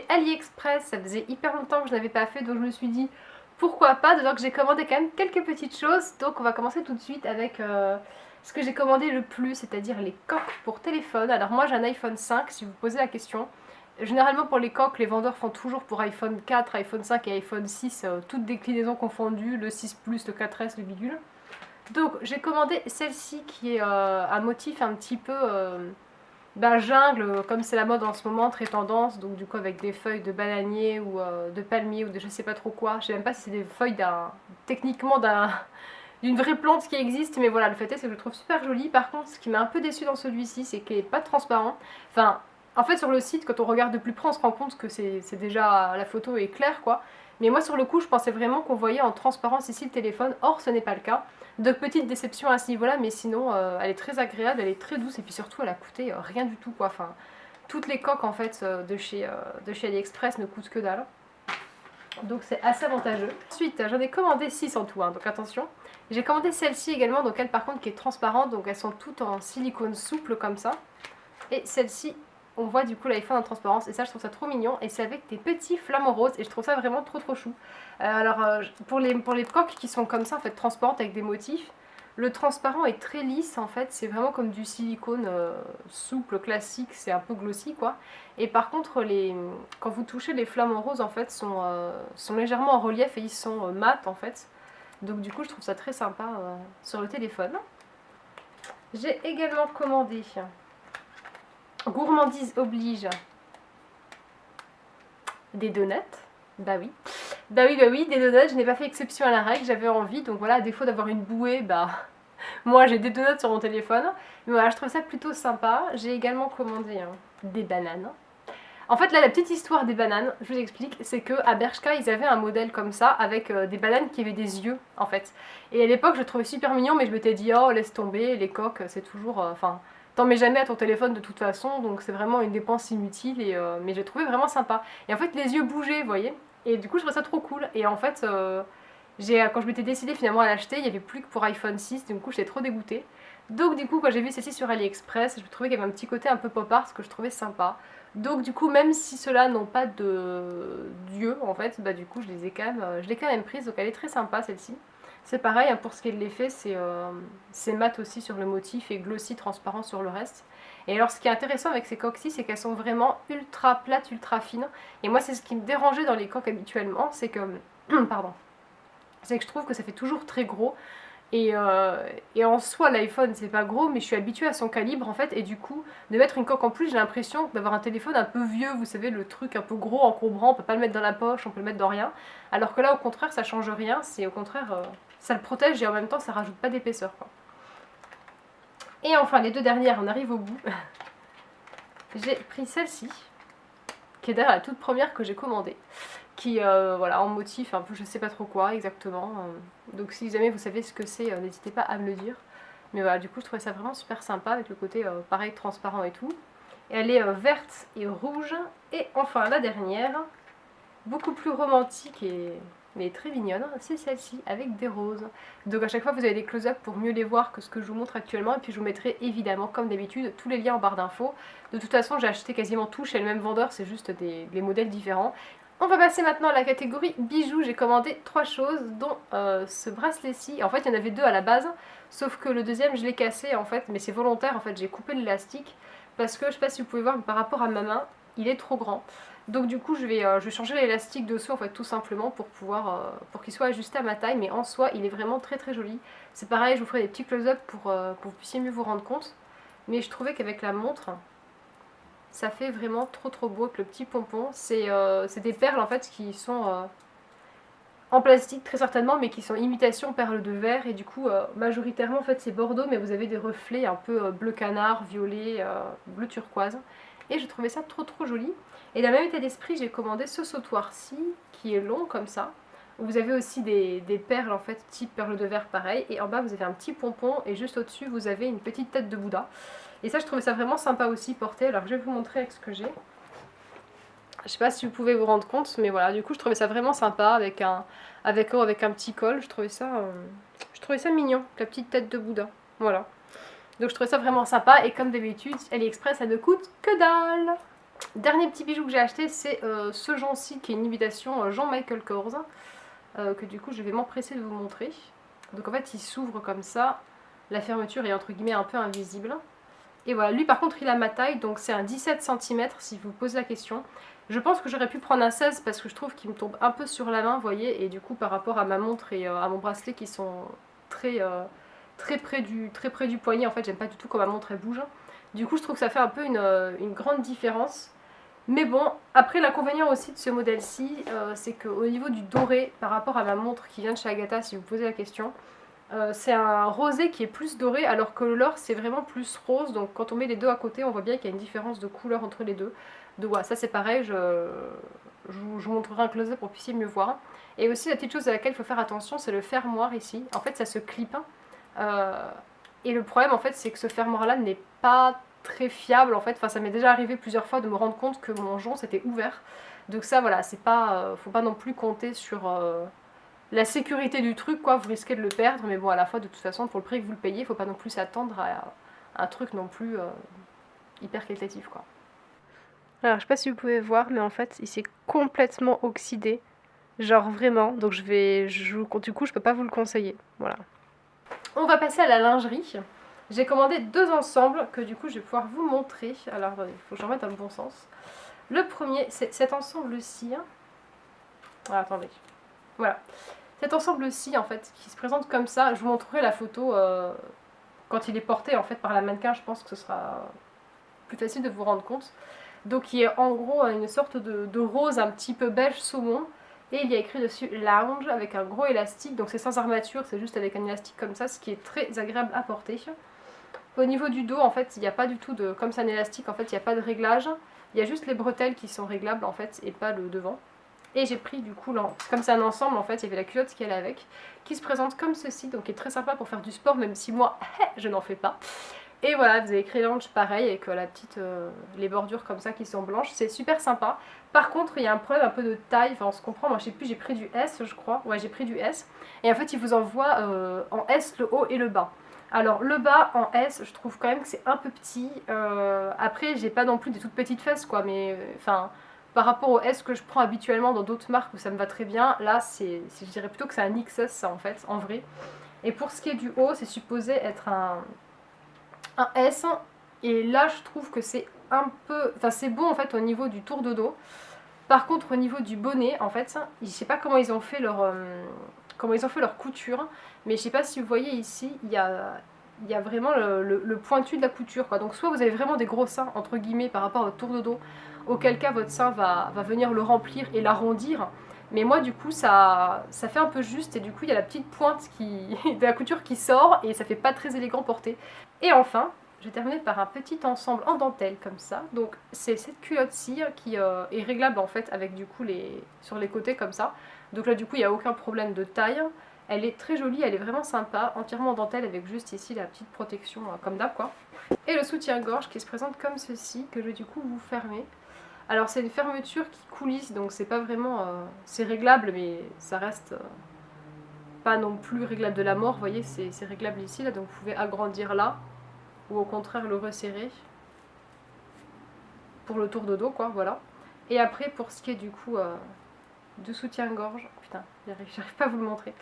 AliExpress, ça faisait hyper longtemps que je n'avais pas fait, donc je me suis dit pourquoi pas, donc j'ai commandé quand même quelques petites choses. Donc on va commencer tout de suite avec ce que j'ai commandé le plus, c'est-à-dire les coques pour téléphone. Alors moi j'ai un iPhone 5, si vous posez la question. Généralement pour les coques, les vendeurs font toujours pour iPhone 4, iPhone 5 et iPhone 6, toutes déclinaisons confondues, le 6 Plus, le 4S, le bidule. Donc j'ai commandé celle-ci qui est un motif un petit peu jungle, comme c'est la mode en ce moment, très tendance, donc du coup avec des feuilles de bananier ou de palmier ou de je sais pas trop quoi. Je sais même pas si c'est des feuilles techniquement d'une vraie plante qui existe, mais voilà, le fait est que je le trouve super joli. Par contre, ce qui m'a un peu déçu dans celui-ci, c'est qu'il n'est pas transparent. Enfin, en fait, sur le site, quand on regarde de plus près, on se rend compte que c'est déjà, la photo est claire, quoi. Mais moi, sur le coup, je pensais vraiment qu'on voyait en transparence ici le téléphone. Or, ce n'est pas le cas. De petites déceptions à ce niveau-là, mais sinon, elle est très agréable, elle est très douce, et puis surtout, elle a coûté rien du tout, quoi. Enfin, toutes les coques, en fait, de chez AliExpress ne coûtent que dalle. Donc c'est assez avantageux. Ensuite, j'en ai commandé 6 en tout, hein, donc attention. J'ai commandé celle-ci également, donc elle par contre qui est transparente, donc elles sont toutes en silicone souple comme ça. Et celle-ci, on voit du coup l'iPhone en transparence, et ça je trouve ça trop mignon, et c'est avec des petits flamants roses, et je trouve ça vraiment trop chou. Pour les coques qui sont comme ça, en fait transparentes avec des motifs, le transparent est très lisse en fait, c'est vraiment comme du silicone souple, classique, c'est un peu glossy quoi. Et par contre, quand vous touchez les flamants roses en fait sont légèrement en relief et ils sont mat en fait. Donc du coup je trouve ça très sympa sur le téléphone. J'ai également commandé, gourmandise oblige, des donuts. Bah oui. Bah oui, des donuts, je n'ai pas fait exception à la règle, j'avais envie, donc voilà, à défaut d'avoir une bouée, bah moi j'ai des donuts sur mon téléphone. Mais voilà, je trouve ça plutôt sympa. J'ai également commandé des bananes. En fait là la petite histoire des bananes, je vous explique, c'est que à Bershka ils avaient un modèle comme ça avec des bananes qui avaient des yeux en fait. Et à l'époque je le trouvais super mignon, mais je m'étais dit oh laisse tomber, les coques c'est toujours... Enfin, t'en mets jamais à ton téléphone de toute façon, donc c'est vraiment une dépense inutile, mais j'ai trouvé vraiment sympa. Et en fait les yeux bougeaient, vous voyez. Et du coup je trouvais ça trop cool. Et en fait quand je m'étais décidée finalement à l'acheter, il n'y avait plus que pour iPhone 6, du coup j'étais trop dégoûtée. Donc du coup quand j'ai vu celle-ci sur AliExpress, je trouvais qu'il y avait un petit côté un peu pop art, ce que je trouvais sympa. Donc du coup même si ceux-là n'ont pas d'yeux en fait, bah du coup je l'ai quand même prise, donc elle est très sympa celle-ci. C'est pareil, hein, pour ce qui est de l'effet, c'est mat aussi sur le motif et glossy transparent sur le reste. Et alors ce qui est intéressant avec ces coques-ci, c'est qu'elles sont vraiment ultra plates, ultra fines. Et moi c'est ce qui me dérangeait dans les coques habituellement, c'est que... pardon. C'est que je trouve que ça fait toujours très gros. Et en soi, l'iPhone, c'est pas gros, mais je suis habituée à son calibre en fait. Et du coup, de mettre une coque en plus, j'ai l'impression d'avoir un téléphone un peu vieux. Vous savez, le truc un peu gros, encombrant, on peut pas le mettre dans la poche, on peut le mettre dans rien. Alors que là, au contraire, ça change rien. C'est au contraire, ça le protège et en même temps, ça rajoute pas d'épaisseur. Et enfin, les deux dernières, on arrive au bout. J'ai pris celle-ci, qui est d'ailleurs la toute première que j'ai commandée. Qui, voilà, en motif, un peu je sais pas trop quoi exactement. Donc si jamais vous savez ce que c'est, n'hésitez pas à me le dire. Mais voilà, du coup je trouvais ça vraiment super sympa avec le côté pareil transparent et tout. Et elle est verte et rouge. Et enfin la dernière, beaucoup plus romantique mais très mignonne, c'est celle-ci avec des roses. Donc à chaque fois vous avez des close-up pour mieux les voir que ce que je vous montre actuellement. Et puis je vous mettrai évidemment comme d'habitude tous les liens en barre d'infos. De toute façon j'ai acheté quasiment tout chez le même vendeur, c'est juste des modèles différents. On va passer maintenant à la catégorie bijoux. J'ai commandé 3 choses, dont ce bracelet-ci. En fait, il y en avait 2 à la base, sauf que le deuxième, je l'ai cassé en fait, mais c'est volontaire. En fait, j'ai coupé l'élastique parce que je sais pas si vous pouvez voir, mais par rapport à ma main, il est trop grand. Donc du coup, je vais changer l'élastique dessous en fait, tout simplement pour qu'il soit ajusté à ma taille. Mais en soi, il est vraiment très joli. C'est pareil, je vous ferai des petits close-up pour que vous puissiez mieux vous rendre compte. Mais je trouvais qu'avec la montre, ça fait vraiment trop beau avec le petit pompon. C'est des perles en fait qui sont en plastique très certainement, mais qui sont imitation perles de verre. Et du coup majoritairement en fait c'est bordeaux, mais vous avez des reflets un peu bleu canard, violet, bleu turquoise. Et je trouvais ça trop joli. Et dans le même état d'esprit j'ai commandé ce sautoir-ci qui est long comme ça. Vous avez aussi des perles en fait type perles de verre pareil. Et en bas vous avez un petit pompon et juste au-dessus vous avez une petite tête de Bouddha. Et ça je trouvais ça vraiment sympa aussi porté. Alors je vais vous montrer avec ce que j'ai. Je sais pas si vous pouvez vous rendre compte, mais voilà, du coup je trouvais ça vraiment sympa avec un petit col. Je trouvais ça mignon, la petite tête de Bouddha. Voilà. Donc je trouvais ça vraiment sympa et comme d'habitude, AliExpress ça ne coûte que dalle. Dernier petit bijou que j'ai acheté, c'est ce Jean-ci qui est une imitation Jean-Michael Kors, que du coup je vais m'empresser de vous montrer. Donc en fait il s'ouvre comme ça, la fermeture est entre guillemets un peu invisible. Et voilà, lui par contre il a ma taille, donc c'est un 17 cm si vous posez la question. Je pense que j'aurais pu prendre un 16 parce que je trouve qu'il me tombe un peu sur la main, vous voyez, et du coup par rapport à ma montre et à mon bracelet qui sont très, très près du poignet, en fait j'aime pas du tout quand ma montre elle bouge. Du coup je trouve que ça fait un peu une grande différence. Mais bon, après l'inconvénient aussi de ce modèle-ci, c'est qu'au niveau du doré, par rapport à ma montre qui vient de chez Agatha, si vous posez la question, c'est un rosé qui est plus doré, alors que l'or c'est vraiment plus rose. Donc quand on met les deux à côté, on voit bien qu'il y a une différence de couleur entre les deux. Donc voilà, ça c'est pareil, je vous montrerai un close-up pour que vous puissiez mieux voir. Et aussi la petite chose à laquelle il faut faire attention, c'est le fermoir ici. En fait ça se clip. Et le problème en fait c'est que ce fermoir là n'est pas très fiable en fait. Enfin ça m'est déjà arrivé plusieurs fois de me rendre compte que mon jonc s'était ouvert. Donc ça voilà, c'est pas, faut pas non plus compter sur la sécurité du truc quoi, vous risquez de le perdre. Mais bon à la fois de toute façon pour le prix que vous le payez, faut pas non plus s'attendre à un truc non plus hyper qualitatif quoi. Alors je sais pas si vous pouvez voir mais en fait il s'est complètement oxydé. Genre vraiment, donc du coup je peux pas vous le conseiller. Voilà. On va passer à la lingerie. J'ai commandé deux ensembles que du coup je vais pouvoir vous montrer. Alors il faut que j'en mette dans le bon sens. Le premier c'est cet ensemble-ci. Ah, attendez. Voilà. Cet ensemble-ci en fait qui se présente comme ça. Je vous montrerai la photo quand il est porté en fait par la mannequin. Je pense que ce sera plus facile de vous rendre compte. Donc il est en gros une sorte de rose un petit peu beige saumon. Et il y a écrit dessus lounge avec un gros élastique. Donc c'est sans armature, c'est juste avec un élastique comme ça, ce qui est très agréable à porter. Au niveau du dos, en fait, il n'y a pas du tout de... Comme c'est un élastique, en fait, il n'y a pas de réglage. Il y a juste les bretelles qui sont réglables, en fait, et pas le devant. Et j'ai pris, du coup, comme c'est un ensemble, en fait, il y avait la culotte qui allait avec, qui se présente comme ceci, donc qui est très sympa pour faire du sport, même si moi, je n'en fais pas. Et voilà, vous avez écrit lounge pareil, avec les bordures comme ça qui sont blanches. C'est super sympa. Par contre, il y a un problème un peu de taille, enfin on se comprend, moi je sais plus, j'ai pris du S je crois. Ouais, j'ai pris du S. Et en fait, il vous envoie en S le haut et le bas. Alors le bas en S, je trouve quand même que c'est un peu petit. Après, j'ai pas non plus des toutes petites fesses quoi, mais enfin par rapport au S que je prends habituellement dans d'autres marques où ça me va très bien, là je dirais plutôt que c'est un XS ça en fait, en vrai. Et pour ce qui est du haut, c'est supposé être un S. Et là, je trouve que c'est un peu... Enfin, c'est bon en fait au niveau du tour de dos. Par contre, au niveau du bonnet, en fait, je sais pas comment ils ont fait leur couture, mais je sais pas si vous voyez ici, il y a vraiment le pointu de la couture, quoi. Donc soit vous avez vraiment des gros seins, entre guillemets, par rapport au tour de dos, auquel cas votre sein va venir le remplir et l'arrondir. Mais moi, du coup, ça fait un peu juste, et du coup, il y a la petite pointe de la couture qui sort, et ça fait pas très élégant porté. Et enfin, je vais terminer par un petit ensemble en dentelle comme ça. Donc c'est cette culotte-ci qui est réglable en fait avec du coup sur les côtés comme ça. Donc là du coup il n'y a aucun problème de taille. Elle est très jolie, elle est vraiment sympa, entièrement en dentelle avec juste ici la petite protection comme d'hab quoi. Et le soutien-gorge qui se présente comme ceci, que je vais du coup vous fermer. Alors c'est une fermeture qui coulisse, donc c'est pas vraiment... c'est réglable mais ça reste pas non plus réglable de la mort, vous voyez c'est réglable ici là, donc vous pouvez agrandir là ou au contraire le resserrer pour le tour de dos quoi, voilà. Et après pour ce qui est du coup du soutien-gorge, putain j'arrive pas à vous le montrer,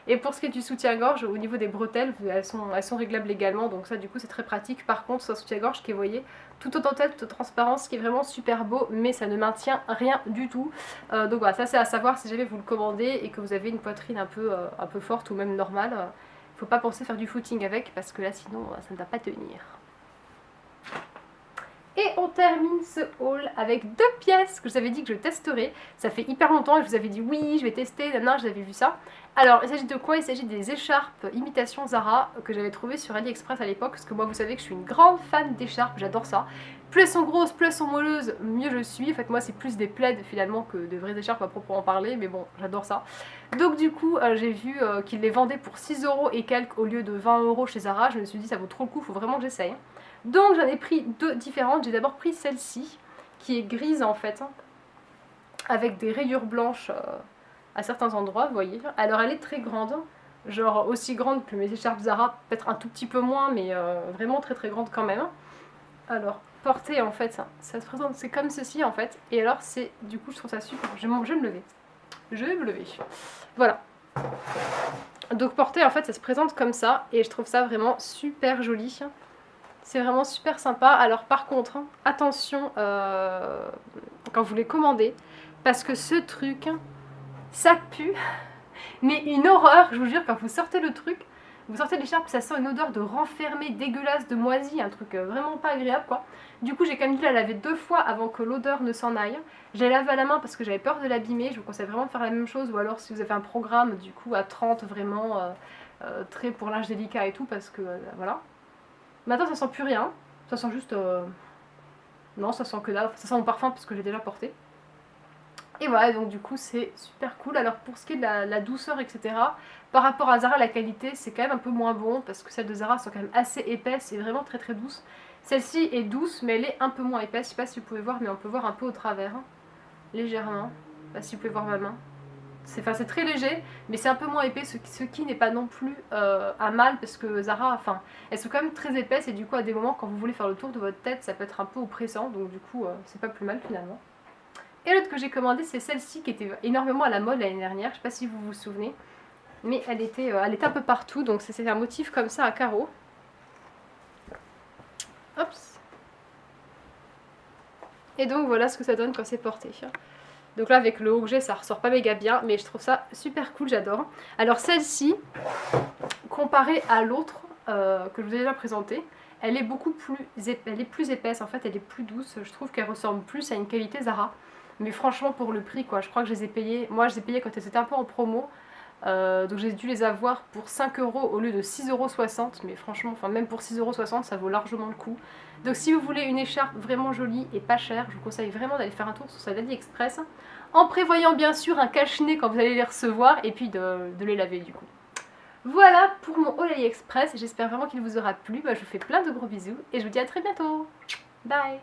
et pour ce qui est du soutien-gorge au niveau des bretelles, elles sont réglables également, donc ça du coup c'est très pratique. Par contre c'est un soutien-gorge qui est, vous voyez, tout en dentelle, toute transparence, qui est vraiment super beau, mais ça ne maintient rien du tout. Donc voilà, ça c'est à savoir si jamais vous le commandez et que vous avez une poitrine un peu forte ou même normale. Faut pas penser faire du footing avec parce que là sinon ça ne va pas tenir. Et on termine ce haul avec deux pièces que je vous avais dit que je testerais. Ça fait hyper longtemps et je vous avais dit oui je vais tester, non j'avais vu ça. Alors il s'agit de quoi? Il s'agit des écharpes imitation Zara que j'avais trouvées sur AliExpress à l'époque. Parce que moi vous savez que je suis une grande fan d'écharpes, j'adore ça. Plus elles sont grosses, plus elles sont moelleuses, mieux je suis. En fait moi c'est plus des plaids finalement que de vraies écharpes à proprement parler. Mais bon j'adore ça. Donc du coup j'ai vu qu'ils les vendaient pour 6€ et quelques au lieu de 20€ chez Zara. Je me suis dit ça vaut trop le coup, faut vraiment que j'essaye. Donc j'en ai pris deux différentes. J'ai d'abord pris celle-ci, qui est grise en fait, avec des rayures blanches à certains endroits, vous voyez. Alors elle est très grande, genre aussi grande que mes écharpes Zara, peut-être un tout petit peu moins, mais vraiment très très grande quand même. Alors porter en fait, ça se présente, c'est comme ceci en fait. Et alors c'est, du coup je trouve ça super, je vais me lever. Je vais me lever. Voilà. Donc porter en fait ça se présente comme ça et je trouve ça vraiment super joli. C'est vraiment super sympa. Alors par contre, attention quand vous les commandez, parce que ce truc, ça pue, mais une horreur, je vous jure, quand vous sortez le truc, vous sortez l'écharpe, ça sent une odeur de renfermé, dégueulasse, de moisi, un truc vraiment pas agréable quoi. Du coup j'ai quand même dû la laver 2 fois avant que l'odeur ne s'en aille. J'ai lavé à la main parce que j'avais peur de l'abîmer, je vous conseille vraiment de faire la même chose, ou alors si vous avez un programme du coup à 30 vraiment très pour linge délicat et tout, parce que voilà. Maintenant ça sent plus rien, ça sent juste... non ça sent que dalle, ça sent mon parfum parce que j'ai déjà porté. Et voilà, donc du coup c'est super cool. Alors pour ce qui est de la douceur, etc., par rapport à Zara, la qualité c'est quand même un peu moins bon, parce que celles de Zara sont quand même assez épaisses et vraiment très très douces. Celle-ci est douce, mais elle est un peu moins épaisse, je sais pas si vous pouvez voir, mais on peut voir un peu au travers, hein, légèrement. Je sais pas si vous pouvez voir ma main. C'est très léger, mais c'est un peu moins épais, ce qui n'est pas non plus un mal, parce que Zara, enfin, elles sont quand même très épaisses, et du coup à des moments quand vous voulez faire le tour de votre tête, ça peut être un peu oppressant, donc du coup c'est pas plus mal finalement. Et l'autre que j'ai commandé, c'est celle-ci qui était énormément à la mode l'année dernière, je sais pas si vous vous souvenez, mais elle était un peu partout, donc c'est un motif comme ça à carreaux. Hop. Et donc voilà ce que ça donne quand c'est porté. Donc là avec le haut que j'ai ça ressort pas méga bien, mais je trouve ça super cool, j'adore. Alors celle-ci, comparée à l'autre que je vous ai déjà présentée, elle est beaucoup plus épaisse en fait, elle est plus douce, je trouve qu'elle ressemble plus à une qualité Zara. Mais franchement pour le prix quoi, je crois que je les ai payées, moi je les ai payées quand elles étaient un peu en promo. Donc j'ai dû les avoir pour 5 € au lieu de 6,60 €, mais franchement, enfin même pour 6,60 € ça vaut largement le coup. Donc si vous voulez une écharpe vraiment jolie et pas chère, je vous conseille vraiment d'aller faire un tour sur sa AliExpress, en prévoyant bien sûr un cache-nez quand vous allez les recevoir, et puis de les laver du coup. Voilà pour mon haul AliExpress, j'espère vraiment qu'il vous aura plu, je vous fais plein de gros bisous, et je vous dis à très bientôt. Bye.